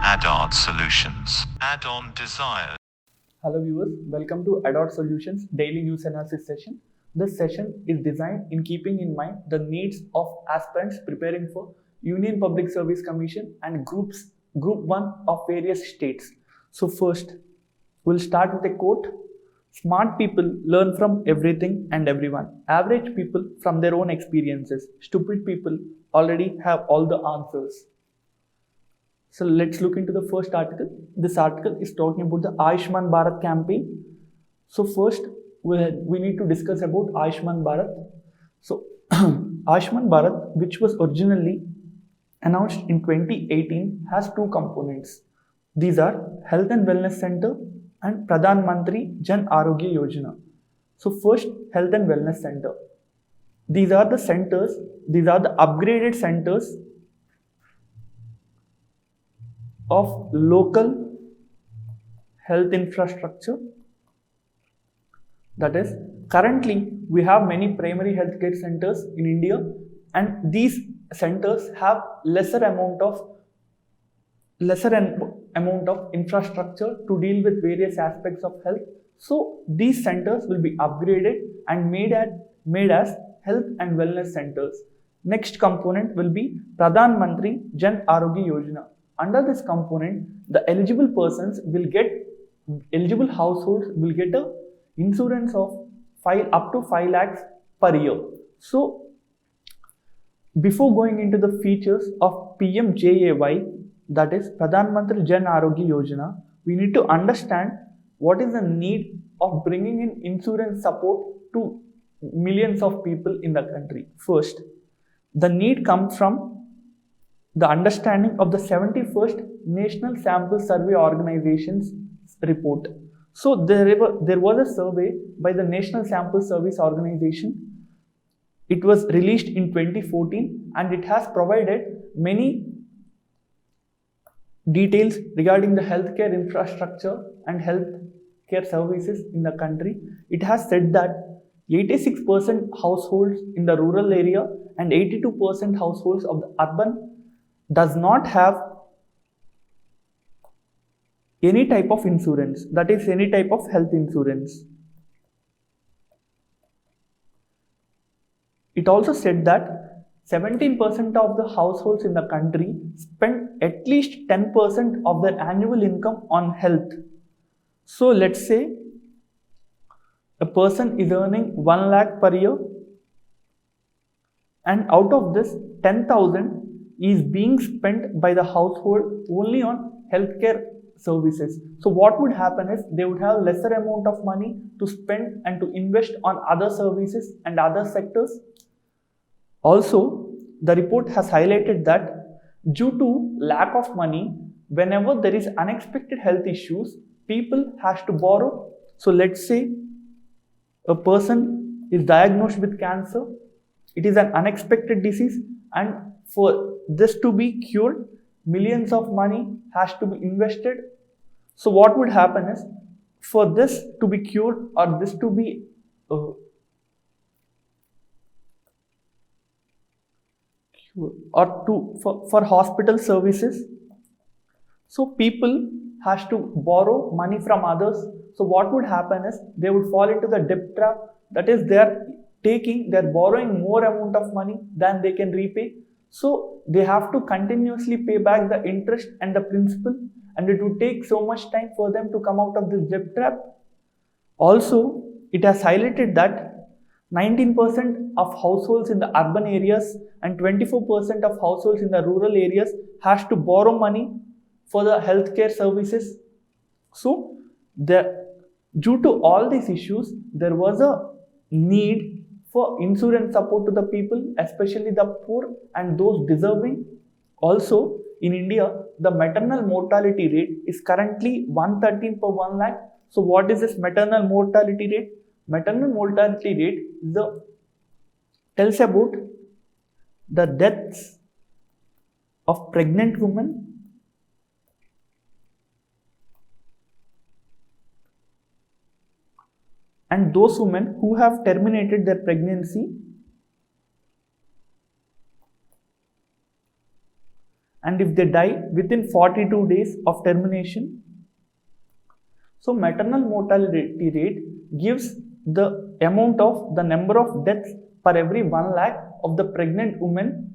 Add-on Solutions. Add-on Desires. Hello viewers, welcome to Adopt Solutions Daily News Analysis session. This session is designed in keeping in mind the needs of aspirants preparing for Union Public Service Commission and Group 1 of various states. So first, we'll start with a quote. Smart people learn from everything and everyone. Average people from their own experiences. Stupid people already have all the answers. So let's look into the first article. This article is talking about the Ayushman Bharat campaign. So first, we need to discuss about Ayushman Bharat. So Ayushman Bharat, which was originally announced in 2018, has two components. These are Health and Wellness Center and Pradhan Mantri Jan Arogya Yojana. So first, Health and Wellness Center. These are the centers, these are the upgraded centers of local health infrastructure. That is, currently we have many primary healthcare centers in India, and these centers have lesser amount of infrastructure to deal with various aspects of health. So these centers will be upgraded and made as health and wellness centers. Next component will be Pradhan Mantri Jan Arogya Yojana. Under this component, the eligible households will get a insurance of up to 5 lakhs per year. So before going into the features of PMJAY, that is Pradhan Mantri Jan Arogya Yojana, we need to understand what is the need of bringing in insurance support to millions of people in the country. First, the need comes from the understanding of the 71st National Sample Survey Organization's report. So there was a survey by the National Sample Service Organization. It was released in 2014 and it has provided many details regarding the healthcare infrastructure and healthcare services in the country. It has said that 86% households in the rural area and 82% households of the urban does not have any type of insurance, that is any type of health insurance. It also said that 17% of the households in the country spend at least 10% of their annual income on health. So let's say a person is earning 1 lakh per year, and out of this 10,000 is being spent by the household only on healthcare services. So what would happen is they would have lesser amount of money to spend and to invest on other services and other sectors. Also, the report has highlighted that due to lack of money, whenever there is unexpected health issues, people has to borrow. So let's say a person is diagnosed with cancer. It is an unexpected disease, and for this to be cured, millions of money has to be invested. So what would happen is, for this to be cured or this to be for hospital services, so people has to borrow money from others. So what would happen is they would fall into the debt trap. That is, they're borrowing more amount of money than they can repay. So they have to continuously pay back the interest and the principal, and it would take so much time for them to come out of this debt trap. Also, it has highlighted that 19% of households in the urban areas and 24% of households in the rural areas has to borrow money for the healthcare services. So due to all these issues, there was a need for insurance support to the people, especially the poor and those deserving. Also, in India, the maternal mortality rate is currently 113 per 1 lakh. So what is this maternal mortality rate? Maternal mortality rate tells about the deaths of pregnant women and those women who have terminated their pregnancy and if they die within 42 days of termination. So maternal mortality rate gives the amount of the number of deaths per every 1 lakh of the pregnant women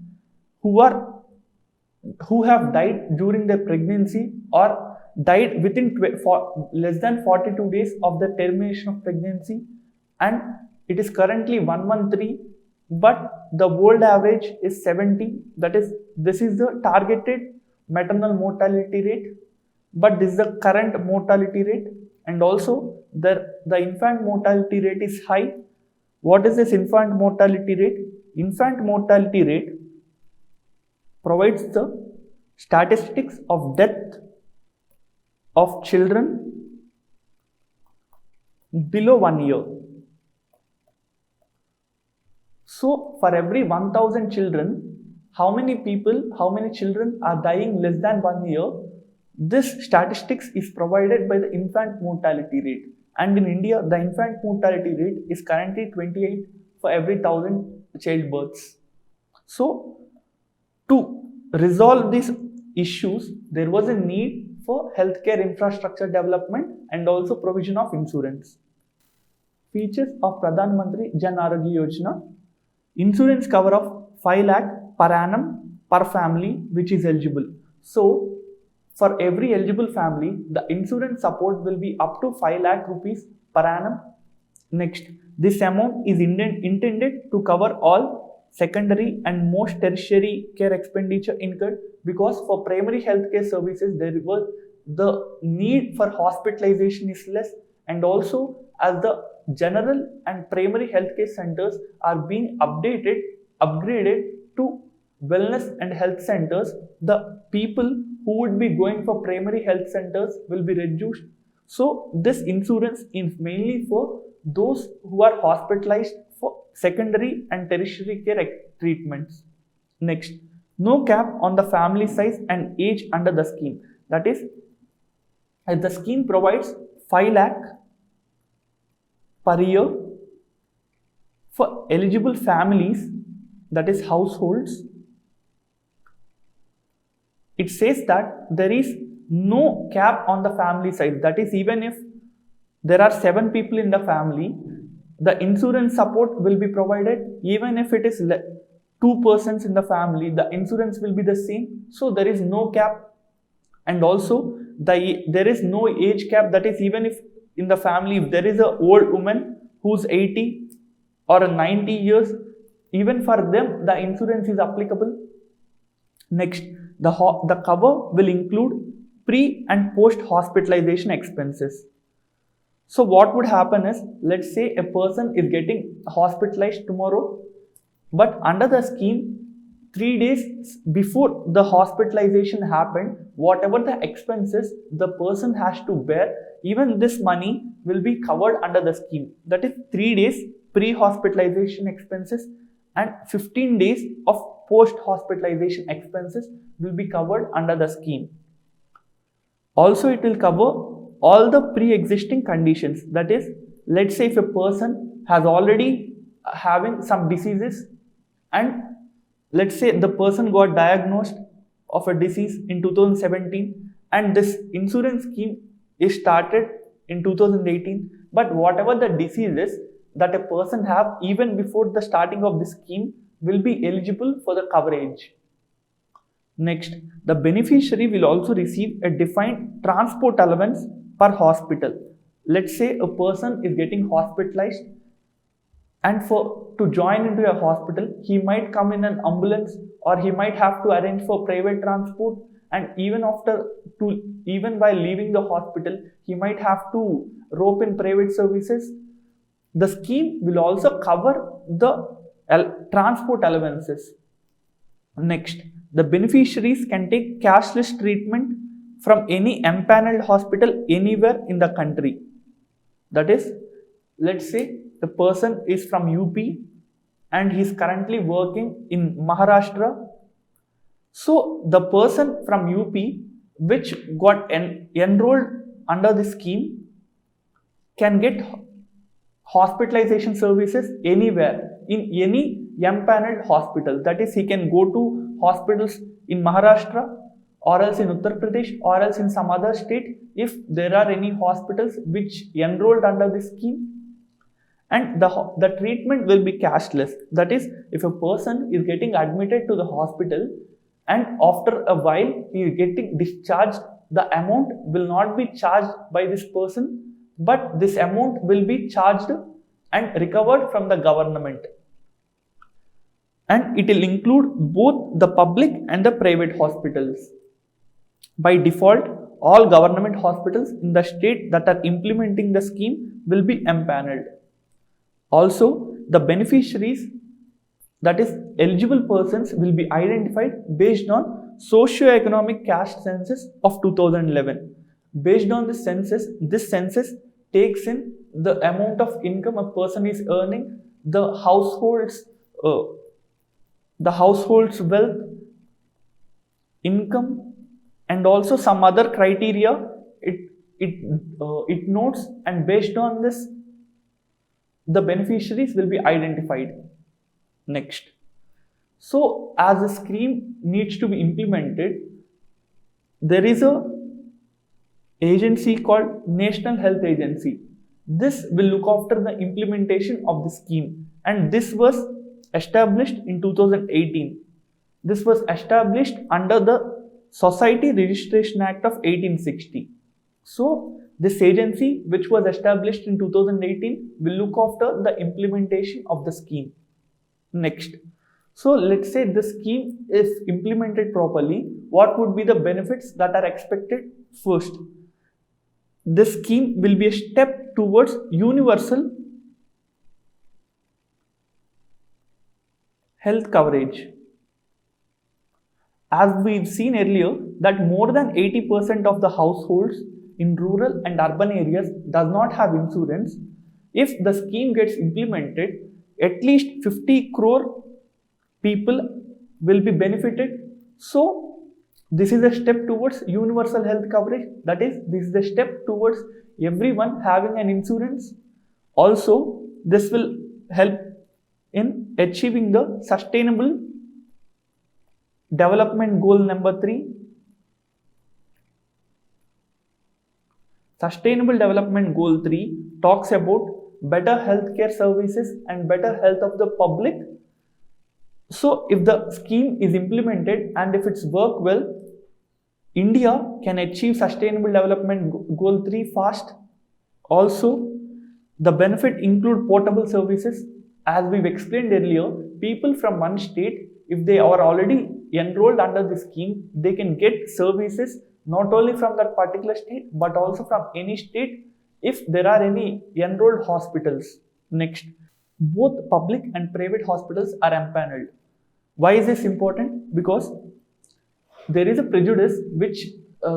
who have died during their pregnancy or died within less than 42 days of the termination of pregnancy, and it is currently 113, but the world average is 70. That is, this is the targeted maternal mortality rate, but this is the current mortality rate. And also the infant mortality rate is high. What is this infant mortality rate? Infant mortality rate provides the statistics of death of children below 1 year. So for every 1000 children, how many children are dying less than 1 year? This statistics is provided by the infant mortality rate, and in India the infant mortality rate is currently 28 for every 1000 childbirths. So to resolve these issues, there was a need for healthcare infrastructure development and also provision of insurance. Features of Pradhan Mantri Jan Arogya Yojana: insurance cover of 5 lakh per annum per family which is eligible. So for every eligible family, the insurance support will be up to 5 lakh rupees per annum. Next, this amount is intended to cover all secondary and most tertiary care expenditure incurred, because for primary healthcare services the need for hospitalization is less, and also as the general and primary healthcare centers are being upgraded to wellness and health centers, the people who would be going for primary health centers will be reduced. So this insurance is mainly for those who are hospitalized for secondary and tertiary care treatments. Next, no cap on the family size and age under the scheme. That is, the scheme provides 5 lakh per year for eligible families, that is households. It says that there is no cap on the family size. That is, even if there are 7 people in the family, the insurance support will be provided. Even if it is 2 persons in the family, the insurance will be the same. So there is no cap. And also there is no age cap. That is, even if in the family, if there is an old woman who's 80 or 90 years, even for them the insurance is applicable. Next, the cover will include pre and post hospitalization expenses. So what would happen is, let's say a person is getting hospitalized tomorrow, but under the scheme 3 days before the hospitalization happened, whatever the expenses the person has to bear, even this money will be covered under the scheme. That is, 3 days pre-hospitalization expenses and 15 days of post-hospitalization expenses will be covered under the scheme. Also, it will cover all the pre-existing conditions. That is, let's say if a person has already having some diseases, and let's say the person got diagnosed of a disease in 2017 and this insurance scheme is started in 2018, but whatever the disease is that a person have even before the starting of this scheme will be eligible for the coverage. Next, the beneficiary will also receive a defined transport allowance per hospital. Let's say a person is getting hospitalized, and to join into a hospital, he might come in an ambulance or he might have to arrange for private transport, and even while leaving the hospital, he might have to rope in private services. The scheme will also cover the transport allowances. Next, the beneficiaries can take cashless treatment from any empaneled hospital anywhere in the country. That is, let's say the person is from UP and he is currently working in Maharashtra. So the person from UP which got enrolled under the scheme can get hospitalization services anywhere in any empaneled hospital. That is, he can go to hospitals in Maharashtra or else in Uttar Pradesh or else in some other state if there are any hospitals which enrolled under this scheme. And the treatment will be cashless. That is, if a person is getting admitted to the hospital and after a while he is getting discharged, the amount will not be charged by this person, but this amount will be charged and recovered from the government. And it will include both the public and the private hospitals. By default, all government hospitals in the state that are implementing the scheme will be empaneled. Also, the beneficiaries, that is eligible persons, will be identified based on socio-economic caste census of 2011. Based on this census takes in the amount of income a person is earning, the household's wealth, income, and also some other criteria. It notes, and based on this, the beneficiaries will be identified. Next. So, as the scheme needs to be implemented, there is a agency called National Health Agency. This will look after the implementation of the scheme, and this was established in 2018. This was established under the Society Registration Act of 1860. So, this agency, which was established in 2018, will look after the implementation of the scheme. Next. So, let's say the scheme is implemented properly. What would be the benefits that are expected? First, this scheme will be a step towards universal health coverage. As we've seen earlier, that more than 80% of the households in rural and urban areas does not have insurance. If the scheme gets implemented, at least 50 crore people will be benefited. So, this is a step towards universal health coverage. That is, this is a step towards everyone having an insurance. Also, this will help in achieving the Sustainable Development Goal number 3. Sustainable Development Goal 3 talks about better healthcare services and better health of the public. So, if the scheme is implemented and if it's worked well, India can achieve Sustainable Development Goal 3 fast. Also, the benefit include portable services. As we've explained earlier, people from one state, if they are already enrolled under the scheme, they can get services not only from that particular state but also from any state if there are any enrolled hospitals. Next, both public and private hospitals are empaneled. Why is this important? Because there is a prejudice which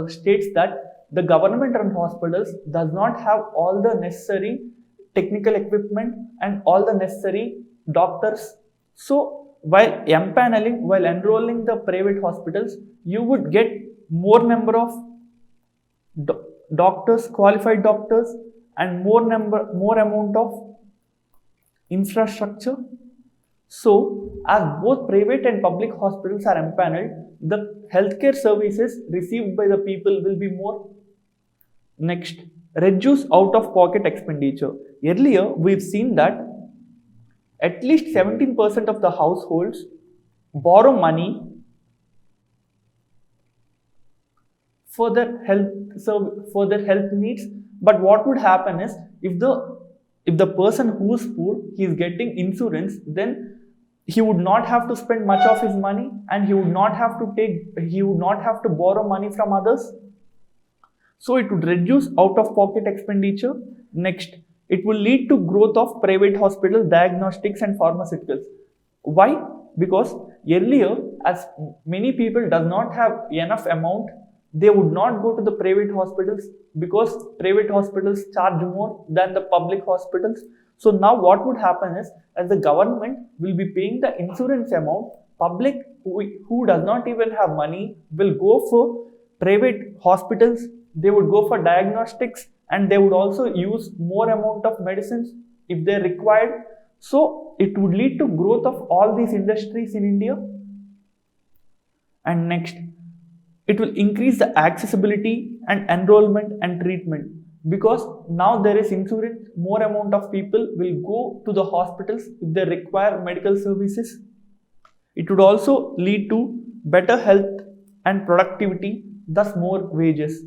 states that the government-run hospitals does not have all the necessary technical equipment and all the necessary doctors. So, while enrolling the private hospitals, you would get more number of doctors, qualified doctors, and more amount of infrastructure. So, as both private and public hospitals are empaneled, the healthcare services received by the people will be more. Next, reduce out-of-pocket expenditure. Earlier, we've seen that at least 17% of the households borrow money for their health needs. But what would happen is, if the person who is poor, he is getting insurance, then he would not have to spend much of his money, and he would not have to borrow money from others. So it would reduce out-of-pocket expenditure. Next, it will lead to growth of private hospitals, diagnostics, and pharmaceuticals. Why? Because earlier, as many people does not have enough amount, they would not go to the private hospitals because private hospitals charge more than the public hospitals. So now what would happen is, as the government will be paying the insurance amount, public who does not even have money will go for private hospitals, they would go for diagnostics, and they would also use more amount of medicines if they're required. So it would lead to growth of all these industries in India. And next, it will increase the accessibility and enrollment and treatment, because now there is insurance, more amount of people will go to the hospitals if they require medical services. It would also lead to better health and productivity, thus more wages.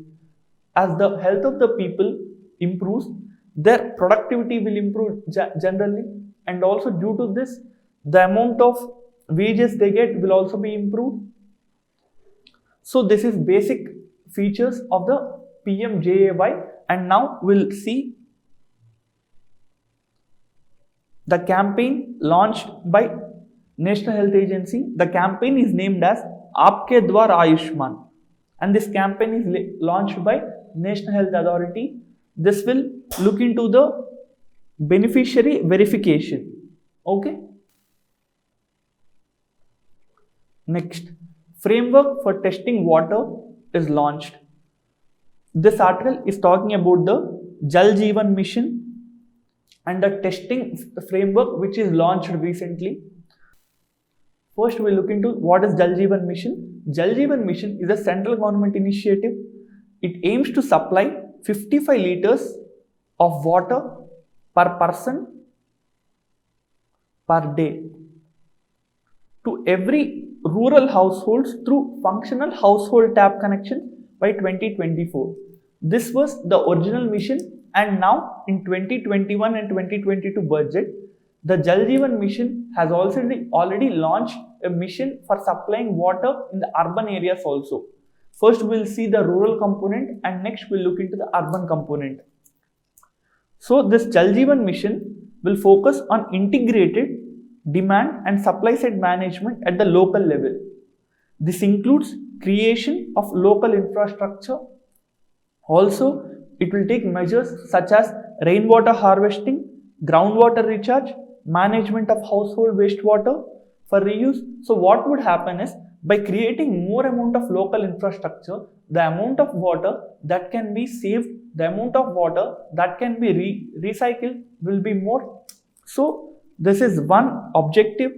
As the health of the people improves, their productivity will improve generally, and also due to this, the amount of wages they get will also be improved. So this is basic features of the PMJAY, and now we'll see the campaign launched by National Health Agency. The campaign is named as Aapke Dwar Ayushman, and this campaign is launched by National Health Authority. This will look into the beneficiary verification. Okay. Next, framework for testing water is launched. This article is talking about the Jal Jeevan Mission and the testing framework which is launched recently. First, we'll look into what is Jal Jeevan Mission. Jal Jeevan Mission is a central government initiative. It aims to supply 55 liters of water per person per day to every rural households through functional household tap connection by 2024. This was the original mission, and now in 2021 and 2022 budget, the Jal Jeevan Mission has already launched a mission for supplying water in the urban areas also. First, we'll see the rural component, and next we'll look into the urban component. So this Jal Jeevan Mission will focus on integrated demand and supply side management at the local level. This includes creation of local infrastructure. Also, it will take measures such as rainwater harvesting, groundwater recharge, management of household wastewater for reuse. So what would happen is, by creating more amount of local infrastructure, the amount of water that can be saved, the amount of water that can be recycled will be more. So this is one objective.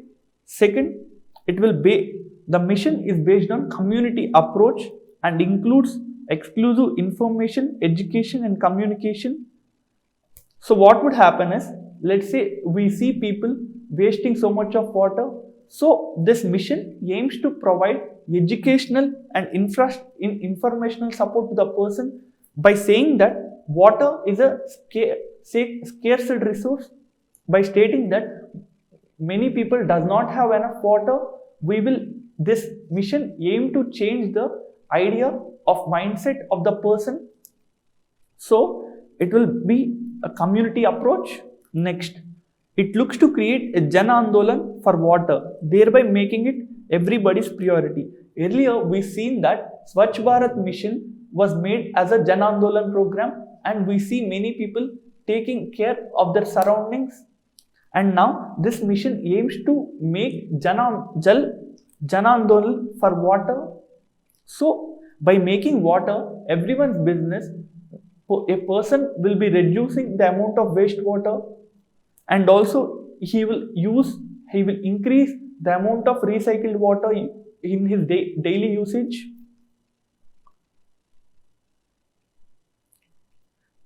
Second, the mission is based on community approach and includes exclusive information, education and communication. So what would happen is, let's say we see people wasting so much of water. So this mission aims to provide educational and informational support to the person by saying that water is a scarce resource. By stating that many people does not have enough water, this mission aim to change the idea of mindset of the person. So it will be a community approach. Next, it looks to create a Jan Andolan for water, thereby making it everybody's priority. Earlier, we've seen that Swachh Bharat mission was made as a Jan Andolan program, and we see many people taking care of their surroundings. And now this mission aims to make Jan Andolan for water. So by making water everyone's business, a person will be reducing the amount of wastewater, and also he will increase the amount of recycled water in his daily usage.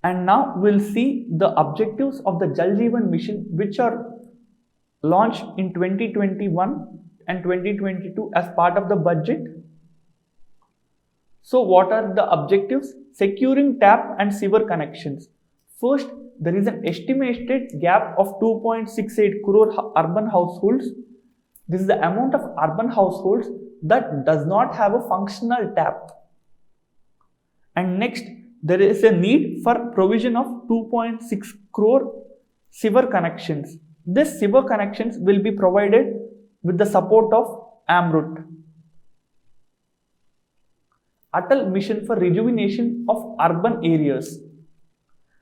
And now we'll see the objectives of the Jal Jeevan Mission, which are launched in 2021 and 2022 as part of the budget. So what are the objectives? Securing tap and sewer connections. First, there is an estimated gap of 2.68 crore urban households. This is the amount of urban households that does not have a functional tap. And next, there is a need for provision of 2.6 crore sewer connections. These sewer connections will be provided with the support of AMRUT. Atal Mission for Rejuvenation of Urban Areas.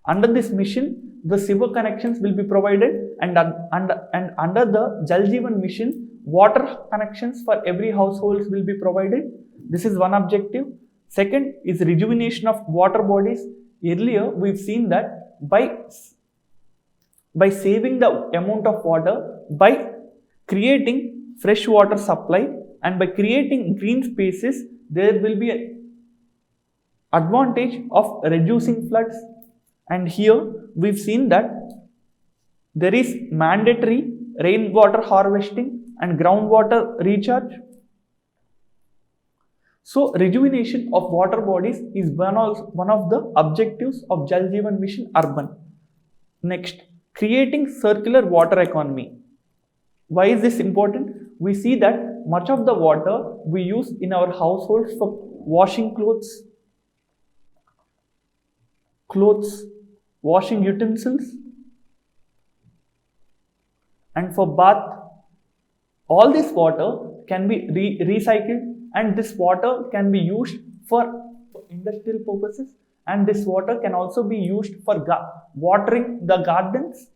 Under this mission, the sewer connections will be provided, and under the Jal Jeevan Mission, water connections for every household will be provided. This is one objective. Second is rejuvenation of water bodies. Earlier, we've seen that by saving the amount of water, by creating fresh water supply, and by creating green spaces, there will be an advantage of reducing floods. And here we've seen that there is mandatory rainwater harvesting and groundwater recharge. So rejuvenation of water bodies is one of the objectives of Jal Jeevan Mission Urban. Next, creating circular water economy. Why is this important? We see that much of the water we use in our households for washing clothes, washing utensils, and for bath. All this water can be recycled, and this water can be used for industrial purposes, and this water can also be used for watering the gardens.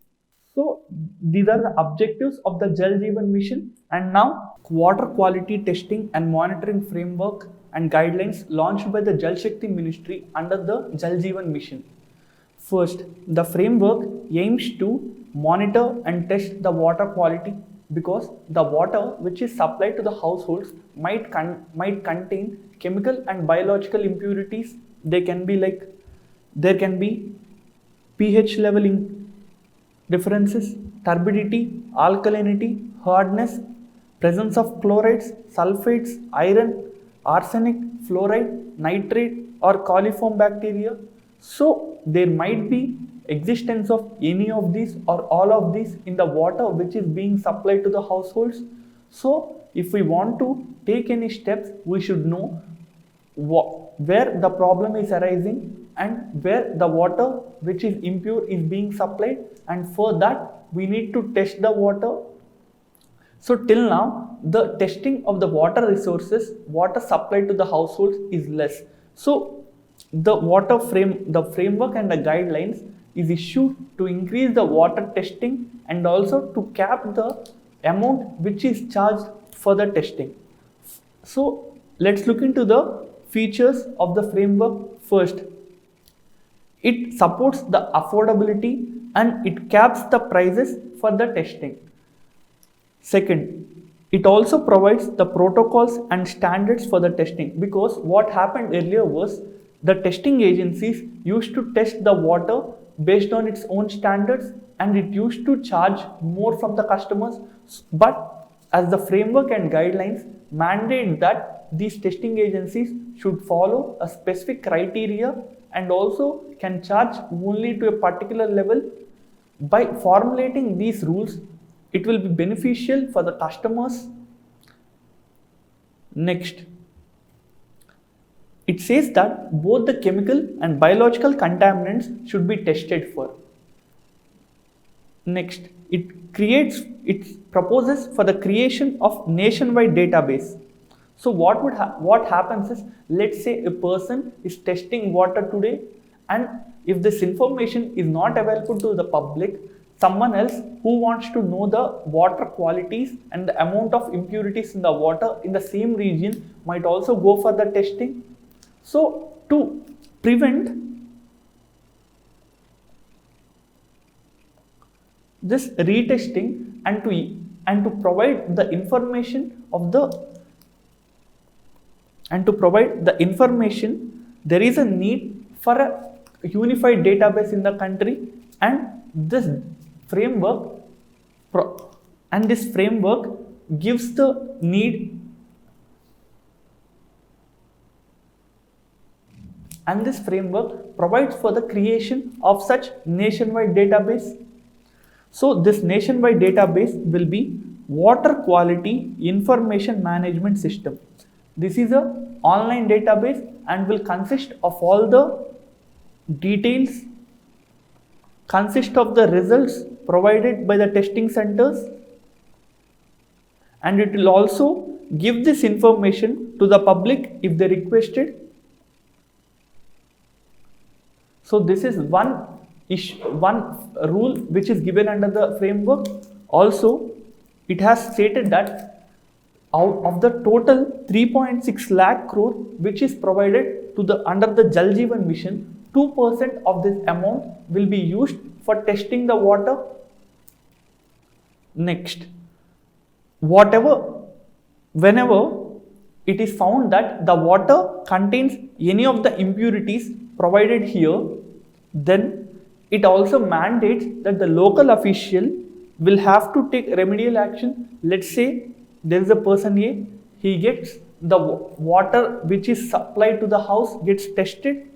So these are the objectives of the Jal Jeevan Mission. And now water quality testing and monitoring framework and guidelines launched by the Jal Shakti Ministry under the Jal Jeevan Mission. First, the framework aims to monitor and test the water quality, because the water which is supplied to the households might contain chemical and biological impurities. There can be pH level differences, turbidity, alkalinity, hardness, presence of chlorides, sulfates, iron, arsenic, fluoride, nitrate, or coliform bacteria. So there might be existence of any of these or all of these in the water which is being supplied to the households. So if we want to take any steps, we should know where the problem is arising and where the water which is impure is being supplied, and for that we need to test the water. So till now, the testing of the water resources, water supplied to the households is less. So the framework and the guidelines is issued to increase the water testing and also to cap the amount which is charged for the testing. So let's look into the features of the framework first. It supports the affordability and it caps the prices for the testing. Second, it also provides the protocols and standards for the testing, because what happened earlier was the testing agencies used to test the water based on its own standards and it used to charge more from the customers. But as the framework and guidelines mandate that these testing agencies should follow a specific criteria and also can charge only to a particular level, by formulating these rules, it will be beneficial for the customers. Next, it says that both the chemical and biological contaminants should be tested for. Next, it proposes for the creation of nationwide database. So what happens is, let's say a person is testing water today, and if this information is not available to the public, someone else who wants to know the water qualities and the amount of impurities in the water in the same region might also go for the testing. So to prevent this retesting and to provide the information there is a need for a unified database in the country, and this framework gives the need, and this framework provides for the creation of such nationwide database. So this nationwide database will be Water Quality Information Management System. This is an online database and will consist of all the details, consist of the results provided by the testing centers, and it will also give this information to the public if they requested. So this is one rule which is given under the framework. Also, it has stated that out of the total 3.6 lakh crore which is provided to under the Jal Jeevan Mission, 2% of this amount will be used for testing the water. Next, whatever whenever it is found that the water contains any of the impurities provided here, then it also mandates that the local official will have to take remedial action. Let's say there is a person A, he gets the water which is supplied to the house gets tested,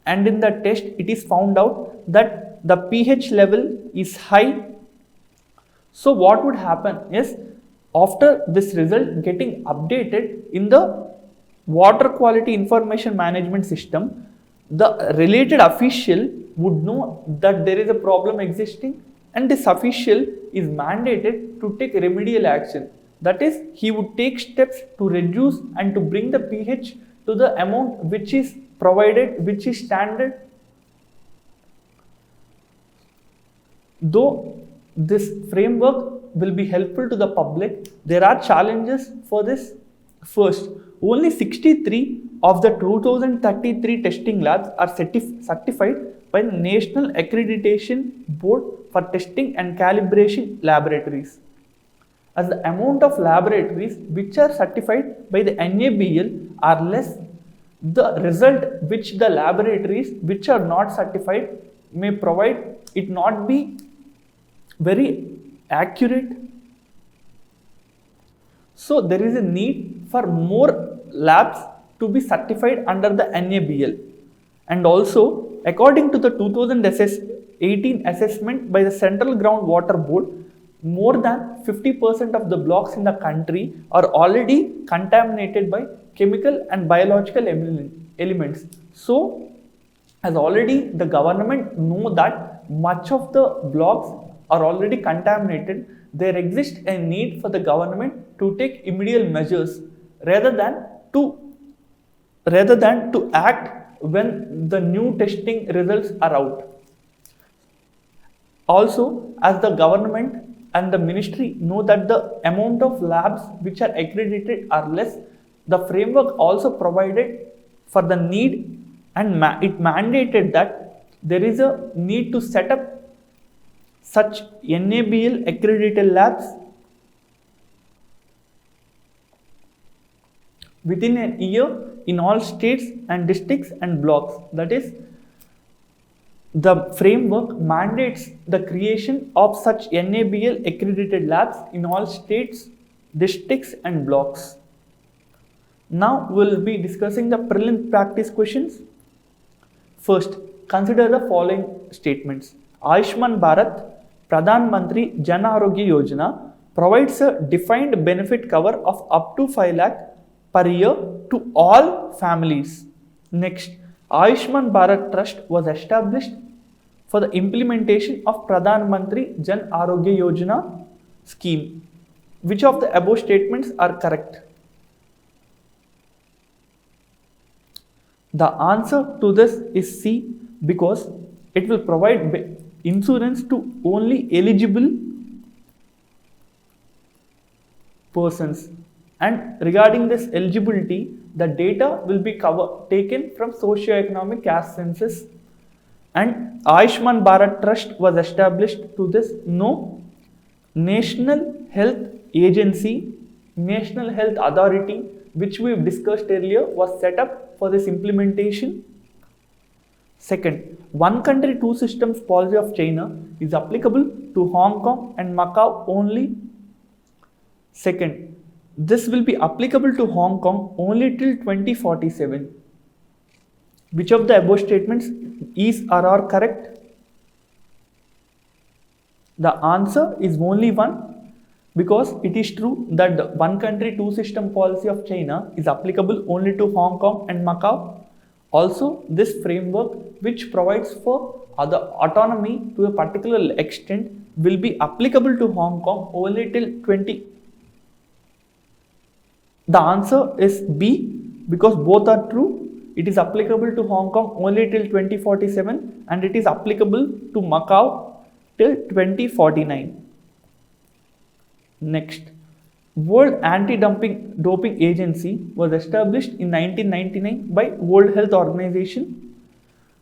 and in the test it is found out that the pH level is high. So what would happen is, after this result getting updated in the water quality information management system, the related official would know that there is a problem existing, and this official is mandated to take remedial action. That is, he would take steps to reduce and to bring the pH to the amount which is provided, which is standard. Though this framework will be helpful to the public, there are challenges for this. First, only 63 of the 2033 testing labs are certified by the National Accreditation Board for Testing and Calibration Laboratories. As the amount of laboratories which are certified by the NABL are less, the result which the laboratories which are not certified may provide it not be very accurate. So there is a need for more labs to be certified under the NABL. And also, according to the 2018 assessment by the Central Groundwater Board, more than 50% of the blocks in the country are already contaminated by chemical and biological elements. So, as already the government know that much of the blocks are already contaminated, there exists a need for the government to take immediate measures rather than to act when the new testing results are out. Also, as the government and the ministry know that the amount of labs which are accredited are less, the framework also provided for the need, and it mandated that there is a need to set up such NABL accredited labs within a year in all states and districts and blocks. That is, the framework mandates the creation of such NABL accredited labs in all states, districts and blocks. Now we will be discussing the prelim practice questions. First, consider the following statements. Ayushman Bharat Pradhan Mantri Jan Arogya Yojana provides a defined benefit cover of up to 5 lakh per year to all families. Next, Ayushman Bharat Trust was established for the implementation of Pradhan Mantri Jan Arogya Yojana scheme. Which of the above statements are correct? The answer to this is C, because it will provide insurance to only eligible persons. And regarding this eligibility, the data will be taken from socio-economic caste census. And Ayushman Bharat Trust was established to this? No. National Health Agency, National Health Authority, which we discussed earlier, was set up for this implementation. Second, one country, two systems policy of China is applicable to Hong Kong and Macau only. Second, this will be applicable to Hong Kong only till 2047. Which of the above statements is or are correct? The answer is only one, because it is true that the one country, two system policy of China is applicable only to Hong Kong and Macau. Also, this framework, which provides for other autonomy to a particular extent, will be applicable to Hong Kong only till 20. The answer is B, because both are true. It is applicable to Hong Kong only till 2047 and it is applicable to Macau till 2049. Next, World Anti-Doping Agency was established in 1999 by World Health Organization.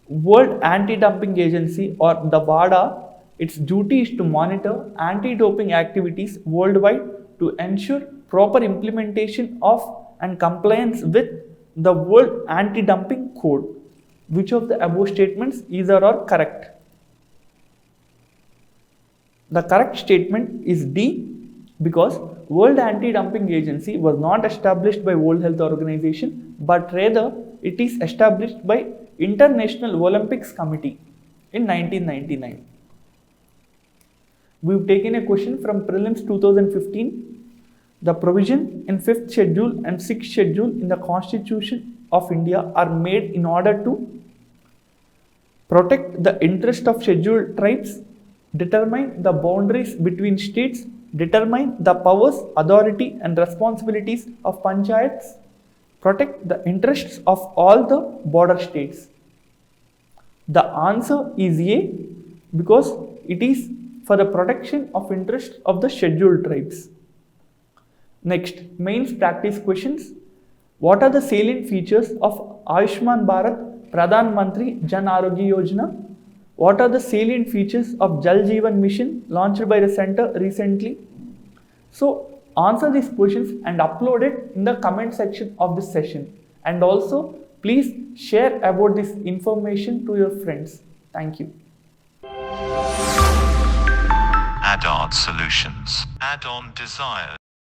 World Anti-Doping Agency, or the WADA, its duty is to monitor anti-doping activities worldwide to ensure proper implementation of and compliance with the World Anti-Dumping Code. Which of the above statements either are correct? The correct statement is D, because World Anti-Dumping Agency was not established by World Health Organization, but rather it is established by International Olympics Committee in 1999. We've taken a question from Prelims 2015. The provision in 5th schedule and 6th schedule in the Constitution of India are made in order to protect the interest of scheduled tribes, determine the boundaries between states, determine the powers, authority and responsibilities of panchayats, protect the interests of all the border states. The answer is A, because it is for the protection of interests of the scheduled tribes. Next, mains practice questions. What are the salient features of Ayushman Bharat Pradhan Mantri Jan Arogya Yojana? What are the salient features of Jal Jeevan Mission launched by the center recently? So, answer these questions and upload it in the comment section of this session. And also, please share about this information to your friends. Thank you. Add-on solutions. Add-on desires.